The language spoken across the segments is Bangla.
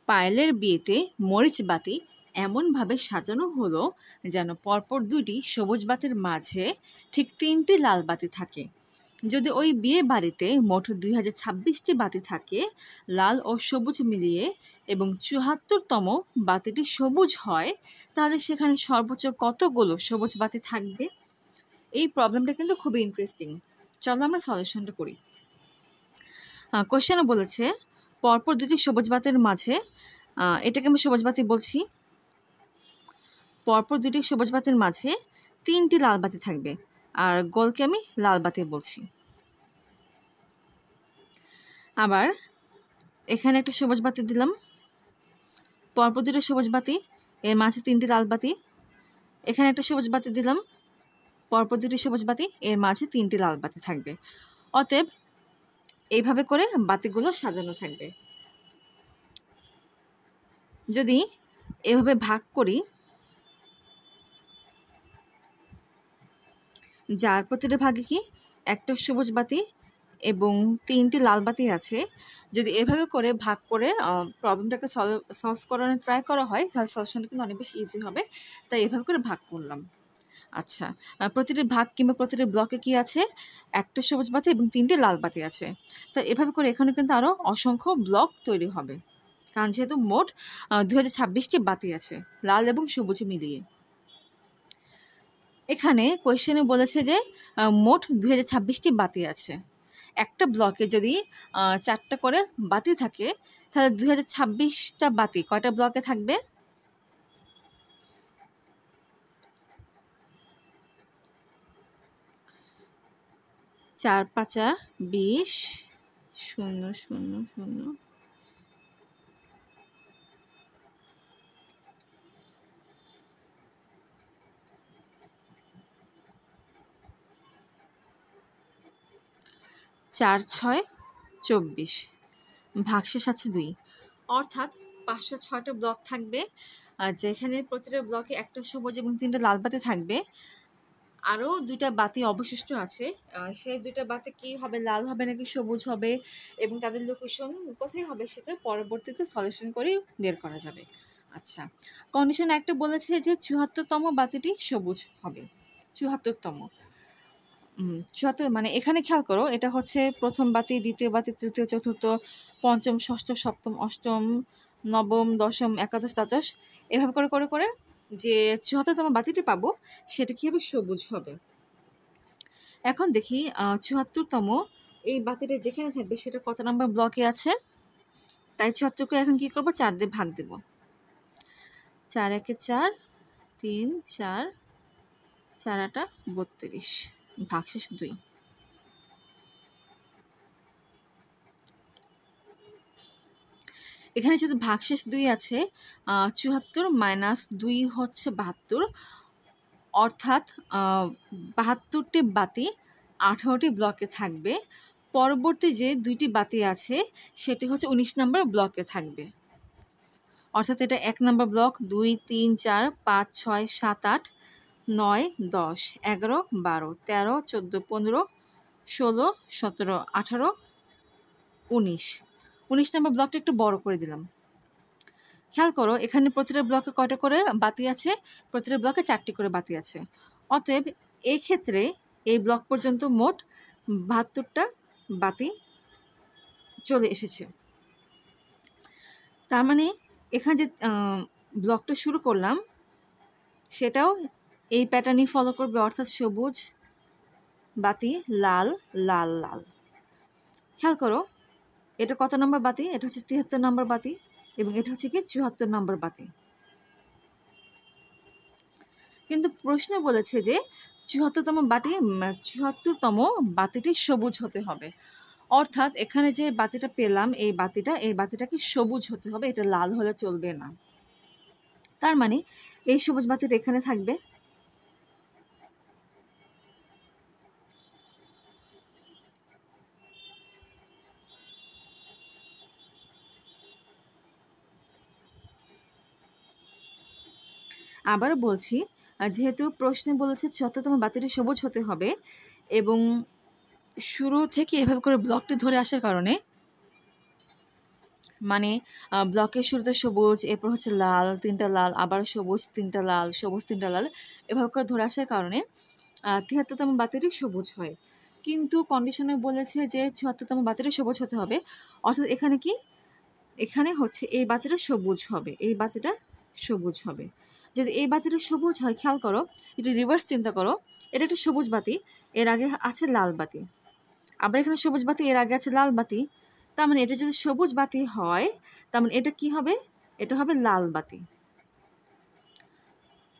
পায়েলের বিয়েতে মরিচ বাতি এমনভাবে সাজানো হলো যেন পরপর দুটি সবুজ বাতির মাঝে ঠিক 3টি লাল বাতি থাকে। যদি ওই বিয়ে বাড়িতে মোট 2026টি বাতি থাকে লাল ও সবুজ মিলিয়ে এবং 74তম বাতিটি সবুজ হয়, তাহলে সেখানে সর্বোচ্চ কতগুলো সবুজ বাতি থাকবে? এই প্রবলেমটা কিন্তু খুবই ইন্টারেস্টিং। চলো আমরা সলিউশনটা করি। কোশ্চেনে বলেছে পরপর দুটি সবুজ বাতির মাঝে, এটাকে আমি সবুজ বাতি বলছি, পরপর দুটি সবুজ বাতির মাঝে 3টি লাল বাতি থাকবে, আর গোলকে আমি লাল বাতি বলছি। আবার এখানে একটা সবুজ বাতি দিলাম, পরপর দুটো সবুজ বাতি, এর মাঝে 3টি লাল বাতি। এখানে একটা সবুজ বাতি দিলাম, পরপর দুটি সবুজ বাতি, এর মাঝে 3টি লাল বাতি থাকবে। অতএব এইভাবে করে বাতিগুলো সাজানো থাকবে। যদি এভাবে ভাগ করি, যার প্রতিটা ভাগে কি একটা সবুজ বাতি এবং 3টি লাল বাতি আছে, যদি এভাবে করে ভাগ করে প্রবলেমটাকে সলভ করানোর ট্রাই করা হয়, তাহলে সলিউশনটা কিন্তু অনেক বেশি ইজি হবে। তাই এভাবে করে ভাগ করলাম। আচ্ছা, প্রতিটি ভাগ কিংবা প্রতিটি ব্লকে কি আছে? একটা সবুজ বাতি এবং 3টি লাল বাতি আছে। তো এভাবে করে এখানে কিন্তু আরও অসংখ্য ব্লক তৈরি হবে, কারণ যেহেতু মোট 2026টি বাতি আছে লাল এবং সবুজ মিলিয়ে। এখানে কোয়েশ্চেনে বলেছে যে মোট 2026টি বাতি আছে। একটা ব্লকে যদি 4টা করে বাতি থাকে, তাহলে 2026টা বাতি কয়টা ব্লকে থাকবে? চার পাঁচা 20, 0 0 0, 4 6 24, ভাগশেষ আছে 2, অর্থাৎ 506টা ব্লক থাকবে, যেখানে প্রতিটা ব্লকে একটা সবুজ এবং 3টা লাল বাতি থাকবে। আরও 2টা বাতি অবশিষ্ট আছে, সেই 2টা বাতি কি হবে, লাল হবে নাকি সবুজ হবে এবং তাদের লোকেশন কোথায় হবে সেটা পরবর্তীতে সলিউশন করে বের করা যাবে। আচ্ছা, কন্ডিশন একটা বলেছে যে 74তম বাতিটি সবুজ হবে। 74তম, 74 মানে এখানে খেয়াল করো, এটা হচ্ছে প্রথম বাতি, দ্বিতীয় বাতি, তৃতীয়, চতুর্থ, পঞ্চম, ষষ্ঠ, সপ্তম, অষ্টম, নবম, দশম, একাদশ, দ্বাদশ, এভাবে করে করে করে যে 74তম বাতিটি পাবো সেটা কী হবে? সবুজ হবে। এখন দেখি 74তম এই বাতিটা যেখানে থাকবে সেটা কত নম্বর ব্লকে আছে। তাই 74কে এখন কী করবো? 4 দিয়ে ভাগ দেব। 4 একে 4, 3 4, 4 8 32, ভাগশেষ 2। এখানে যেহেতু ভাগশেষ 2 আছে, 74 - 2 হচ্ছে 72, অর্থাৎ 72টি বাতি 18টি ব্লকে থাকবে। পরবর্তী যে 2টি বাতি আছে সেটি হচ্ছে 19 নম্বর ব্লকে থাকবে। অর্থাৎ এটা 1 নম্বর ব্লক, 2 3 4 5 6 7 8 9 10 11 12 13 14 15 16 17 18 19, 19 নম্বর ব্লকটা একটু বড় করে দিলাম। খেয়াল করো এখানে প্রতিটা ব্লকে কয়টা করে বাতি আছে? প্রতিটা ব্লকে 4টি করে বাতি আছে। অতএব এই ক্ষেত্রে এই ব্লক পর্যন্ত মোট 72টা বাতি চলে এসেছে। তার মানে এখানে যে ব্লকটা শুরু করলাম সেটাও এই প্যাটার্নই ফলো করবে, অর্থাৎ সবুজ বাতি, লাল লাল লাল। খেয়াল করো এটা কত নম্বর বাতি? এটা হচ্ছে 73 নম্বর বাতি এবং এটা হচ্ছে কি 74 নম্বর বাতি। কিন্তু প্রশ্ন বলেছে যে 74তম বাতিটি সবুজ হতে হবে, অর্থাৎ এখানে যে বাতিটা পেলাম এই বাতিটাকে সবুজ হতে হবে, এটা লাল হলে চলবে না। তার মানে এই সবুজ বাতিটা এখানে থাকবে। আবারও বলছি, যেহেতু প্রশ্নে বলেছে 74তম বাতিটি সবুজ হতে হবে এবং শুরু থেকে এভাবে করে ব্লকটি ধরে আসার কারণে মানে ব্লকের শুরুতে সবুজ, এরপর হচ্ছে লাল, 3টা লাল, আবার সবুজ 3টা লাল, সবুজ 3টা লাল, এভাবে করে ধরে আসার কারণে 73তম বাতিটি সবুজ হয়। কিন্তু কন্ডিশনে বলেছে যে 74তম বাতিটি সবুজ হতে হবে, অর্থাৎ এখানে কি, এখানে হচ্ছে এই বাতিটা সবুজ হবে, এই বাতিটা সবুজ হবে। যদি এই বাতিটা সবুজ হয়, খেয়াল করো, একটু রিভার্স চিন্তা করো, এটা একটা সবুজ বাতি, এর আগে আছে লাল বাতি, আবার এখানে সবুজ বাতি, এর আগে আছে লাল বাতি, তার মানে এটা যদি সবুজ বাতি হয়, তার মানে এটা কি হবে, এটা হবে লাল বাতি।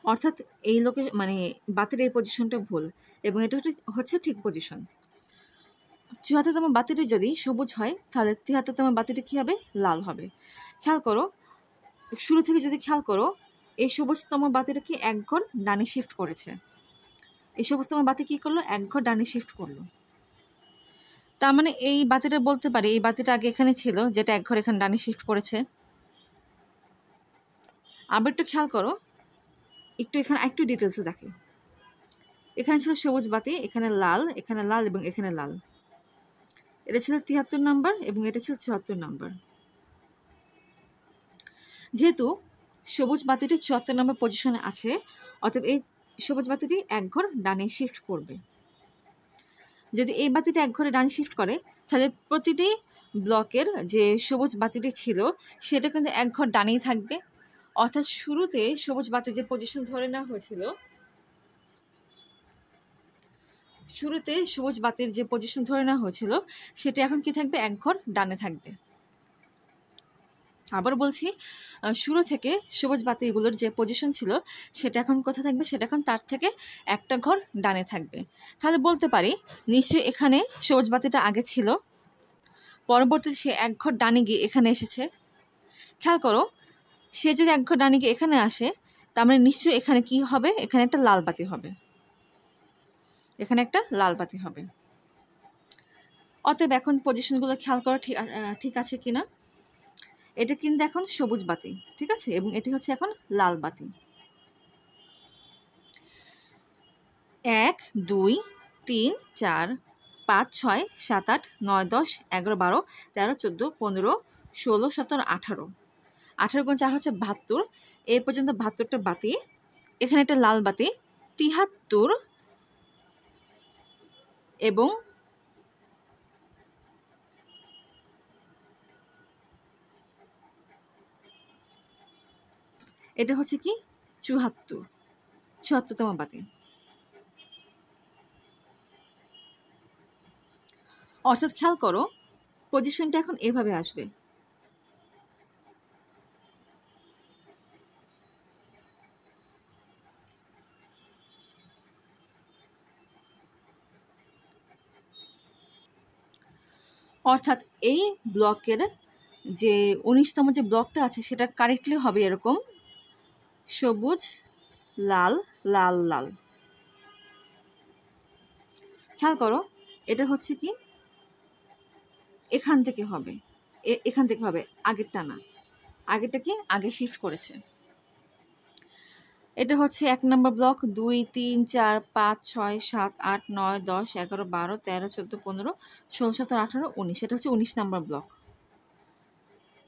অর্থাৎ এই মানে বাতির এই পজিশনটা ভুল এবং এটা হচ্ছে ঠিক পজিশন। 74তম বাতিটি যদি সবুজ হয়, তাহলে 73তম বাতিটি কী হবে, লাল হবে। খেয়াল করো, শুরু থেকে যদি খেয়াল করো, এই সবুজতম বাতিটা কি এক ঘর ডানে শিফট করেছে, এই সবুজতম বাতি কী করলো, এক ঘর ডানে শিফট করলো। তার মানে এই বাতিটা বলতে পারি, এই বাতিটা আগে এখানে ছিল, যেটা এক ঘর এখানে ডানে শিফট করেছে। আবার একটু খেয়াল করো, এখানে একটু ডিটেলসে দেখে, এখানে ছিল সবুজ বাতি, এখানে লাল এবং এখানে লাল, এটা ছিল 73 নাম্বার এবং এটা ছিল 74 নাম্বার। যেহেতু সবুজ বাতিটি 74 নম্বর পজিশনে আছে, অতএব এই সবুজ বাতিটি এক ঘর ডানে শিফট করবে। যদি এই বাতিটা এক ঘরে ডানে শিফট করে, তাহলে প্রতিটি ব্লকের যে সবুজ বাতিটি ছিল সেটা কিন্তু এক ঘর ডানেই থাকবে। অর্থাৎ শুরুতে সবুজ বাতির যে পজিশন ধরে নেওয়া হয়েছিল, সেটা এখন কি থাকবে, এক ঘর ডানে থাকবে। আবার বলছি, শুরু থেকে সবুজ বাতিগুলোর যে পজিশন ছিল সেটা এখন কোথায় থাকবে, সেটা এখন তার থেকে একটা ঘর ডানে থাকবে। তাহলে বলতে পারি নিশ্চয়ই এখানে সবুজ বাতিটা আগে ছিল, পরবর্তীতে সে এক ঘর ডানে গিয়ে এখানে এসেছে। খেয়াল করো, সে যদি এক ঘর ডানে গিয়ে এখানে আসে, তার মানে নিশ্চয়ই এখানে কি হবে, এখানে একটা লাল বাতি হবে, এখানে একটা লাল বাতি হবে। অতএব এখন পজিশনগুলো খেয়াল করা ঠিক আছে কিনা। এটা কিন্তু এখন সবুজ বাতি, ঠিক আছে, এবং এটি হচ্ছে এখন লাল বাতি। 1 2 3 4 5 6 7 8 9 10 11 12 13 14 15 16 17 18 18 গুণ 4 হচ্ছে 72। এই পর্যন্ত 72টা বাতি, এখানে একটা লাল বাতি 73 এবং এটা হচ্ছে কি 74তম বাতি। অর্থাৎ খেয়াল করো, পজিশনটা এখন এভাবে আসবে। অর্থাৎ এই ব্লকের যে 19তম যে ব্লকটা আছে সেটা কারেক্টলি হবে এরকম সবুজ লাল লাল লাল। খেয়াল করো, এটা হচ্ছে কি এখান থেকে হবে, আগেরটা না, আগেরটা কি আগে শিফট করেছে। এটা হচ্ছে 1 নম্বর ব্লক, 2 3 4 5 6 7 8 9 10 11 12 13 14 15 16 17 18 19, এটা হচ্ছে 19 নম্বর ব্লক।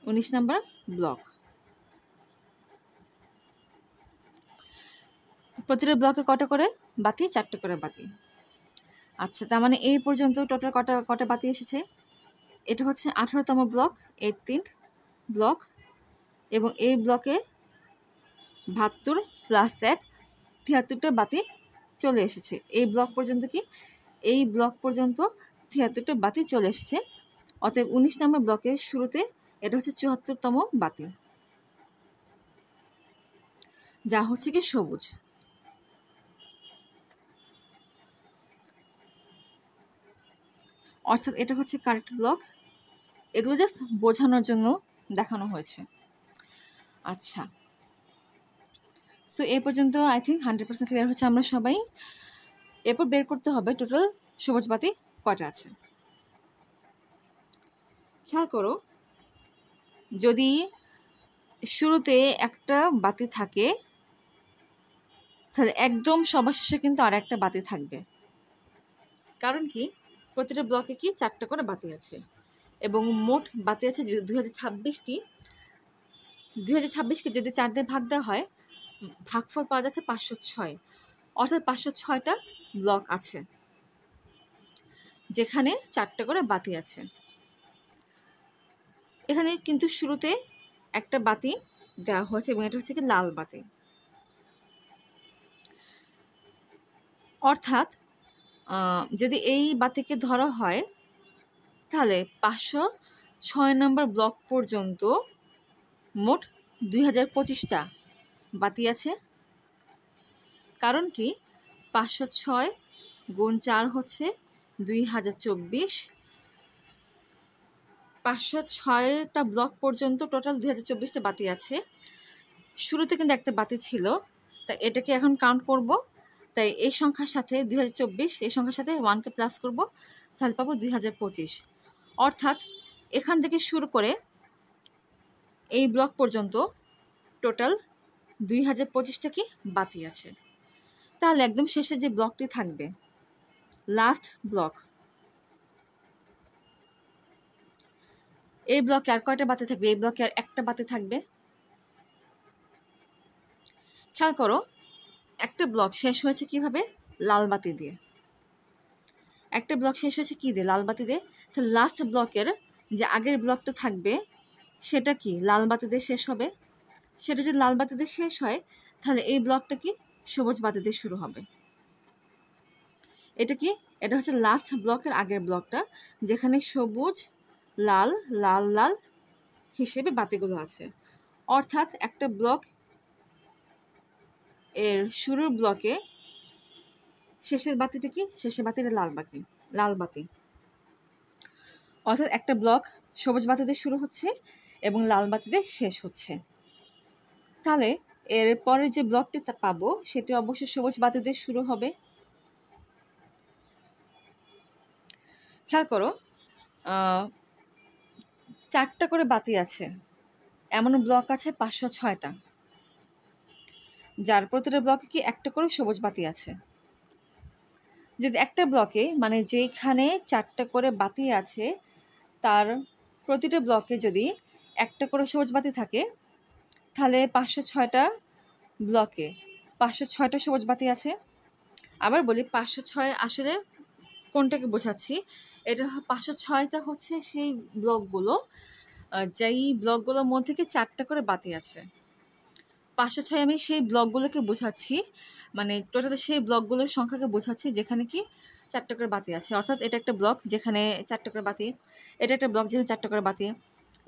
19 নম্বর ব্লক, প্রতিটা ব্লকে কটা করে বাতি, 4টে করে বাতি। আচ্ছা, তার মানে এই পর্যন্ত টোটাল কটা বাতি এসেছে। এটা হচ্ছে 18তম ব্লক, 18 ব্লক, এবং এই ব্লকে 72 প্লাস 1 73টা বাতি চলে এসেছে। এই ব্লক পর্যন্ত 73টা বাতি চলে এসেছে। অতএব 19 নম্বর ব্লকের শুরুতে এটা হচ্ছে 74তম বাতি, যা হচ্ছে কি সবুজ। অর্থাৎ এটা হচ্ছে কারেক্ট ব্লক। এগুলো জাস্ট বোঝানোর জন্য দেখানো হয়েছে। আচ্ছা, সো এই পর্যন্ত আই থিঙ্ক 100% ক্লিয়ার হচ্ছে আমরা সবাই। এরপর বের করতে হবে টোটাল সবুজ বাতি কটা আছে। খেয়াল করো, যদি শুরুতে একটা বাতি থাকে, তাহলে একদম সবার শেষে কিন্তু আর একটা বাতি থাকবে। কারণ কি, প্রতিটা ব্লকে কি 4টা করে বাতি আছে। এবং মোট বাতি আছে 2026টি। 2026কে যদি 4 দিয়ে ভাগ দেওয়া হয় ভাগফল পাওয়া যাচ্ছে 506, অর্থাৎ 506টা ব্লক আছে যেখানে 4টা করে বাতি আছে। এখানে কিন্তু শুরুতে একটা বাতি দেওয়া হয়েছে এবং এটা হচ্ছে কি লাল বাতি, অর্থাৎ যদি এই বাতিকে ধরা হয় তাহলে 506 নম্বর ব্লক পর্যন্ত মোট 2025টা বাতি আছে। কারণ কি 506 গুণ 4 হচ্ছে 2024, 506টা ব্লক পর্যন্ত টোটাল 2024টা বাতি আছে। শুরুতে কিন্তু একটা বাতি ছিল, তাই এটাকে এখন কাউন্ট করব। তাই এই সংখ্যার সাথে 2024 এই সংখ্যার সাথে 1কে প্লাস করব, তাহলে পাবো 2025। অর্থাৎ এখান থেকে শুরু করে এই ব্লক পর্যন্ত টোটাল 2025টা কি বাতি আছে। তাহলে একদম শেষে যে ব্লকটি থাকবে লাস্ট ব্লক, এই ব্লকে আর কয়টা বাতি থাকবে? এই ব্লকে আর একটা বাতি থাকবে। খেয়াল করো, একটা ব্লক শেষ হয়েছে কিভাবে? লাল বাতি দিয়ে। একটা ব্লক শেষ হয়েছে কি দিয়ে? লাল বাতি দিয়ে। তাহলে লাস্ট ব্লকের যে আগের ব্লকটা থাকবে সেটা কি লাল বাতি দিয়ে শেষ হবে। সেটা যদি লাল বাতি দিয়ে শেষ হয় তাহলে এই ব্লকটা কি সবুজ বাতি দিয়ে শুরু হবে। এটা কি? এটা হচ্ছে লাস্ট ব্লকের আগের ব্লকটা, যেখানে সবুজ লাল লাল লাল হিসেবে বাতিগুলো আছে। অর্থাৎ একটা ব্লক এর শুরুর ব্লকে শেষের বাতিটা কি? শেষের বাতিটা লাল বাতি। অর্থাৎ একটা ব্লক সবুজ বাতি দিয়ে শুরু হচ্ছে এবং লাল বাতি দিয়ে শেষ হচ্ছে। তাহলে এর পরে যে ব্লকটি পাবো সেটি অবশ্যই সবুজ বাতি দিয়ে শুরু হবে। খেয়াল করো, 4টা করে বাতি আছে, এমন ব্লক আছে 506টা, যার প্রতিটা ব্লকে কি একটা করে সবুজ বাতি আছে। যদি একটা ব্লকে মানে যেখানে 4টা করে বাতি আছে তার প্রতিটা ব্লকে যদি একটা করে সবুজ বাতি থাকে তাহলে 506টা ব্লকে 506টা সবুজ বাতি আছে। আবার বলি 506 আসলে কোনটাকে বোঝাচ্ছি, এটা 506টা হচ্ছে সেই ব্লকগুলো যেই ব্লকগুলোর মধ্যে থেকে 4টা করে বাতি আছে। 506 আমি সেই ব্লকগুলোকে বোঝাচ্ছি, মানে টোটাল সেই ব্লকগুলোর সংখ্যাকে বোঝাচ্ছি যেখানে কি 4টা করে বাতি আছে। অর্থাৎ এটা একটা ব্লক যেখানে 4টা করে বাতি, এটা একটা ব্লক যেখানে 4টা করে বাতি,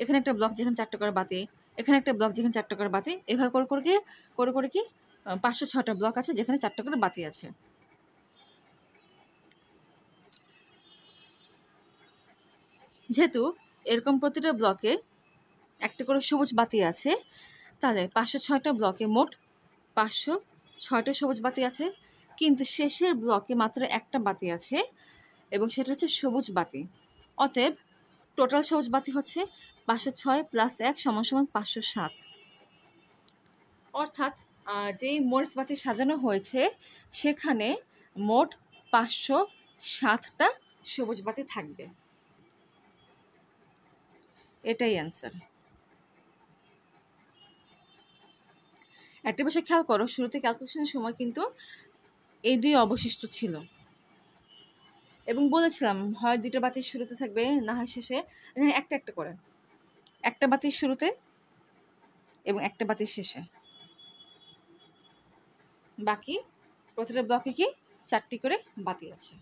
এখানে একটা ব্লক যেখানে 4টা করে বাতি, এখানে একটা ব্লক যেখানে 4টা করে বাতি, এভাবে করে কি 506টা ব্লক আছে যেখানে 4টা করে বাতি আছে। যেহেতু এরকম প্রতিটা ব্লকে একটা করে সবুজ বাতি আছে, তাহলে 506টা ব্লকে মোট 506টা সবুজ বাতি আছে, কিন্তু শেষের ব্লকে মাত্র একটা বাতি আছে এবং সেটা হচ্ছে সবুজ বাতি। অতএব টোটাল সবুজ বাতি হচ্ছে 506 + 1 = 507। অর্থাৎ যেই মরিচ বাতি সাজানো হয়েছে সেখানে মোট 507টা সবুজ বাতি থাকবে। এটাই অ্যান্সার। একটা বিষয় খেয়াল করো, শুরুতে ক্যালকুলেশনের সময় কিন্তু এই 2 অবশিষ্ট ছিল এবং বলেছিলাম হয় 2টা বাতি শুরুতে থাকবে না হয় শেষে, একটা একটা করে, একটা বাতির শুরুতে এবং একটা বাতির শেষে, বাকি প্রতিটা ব্লকে কি 4টি করে বাতি আছে।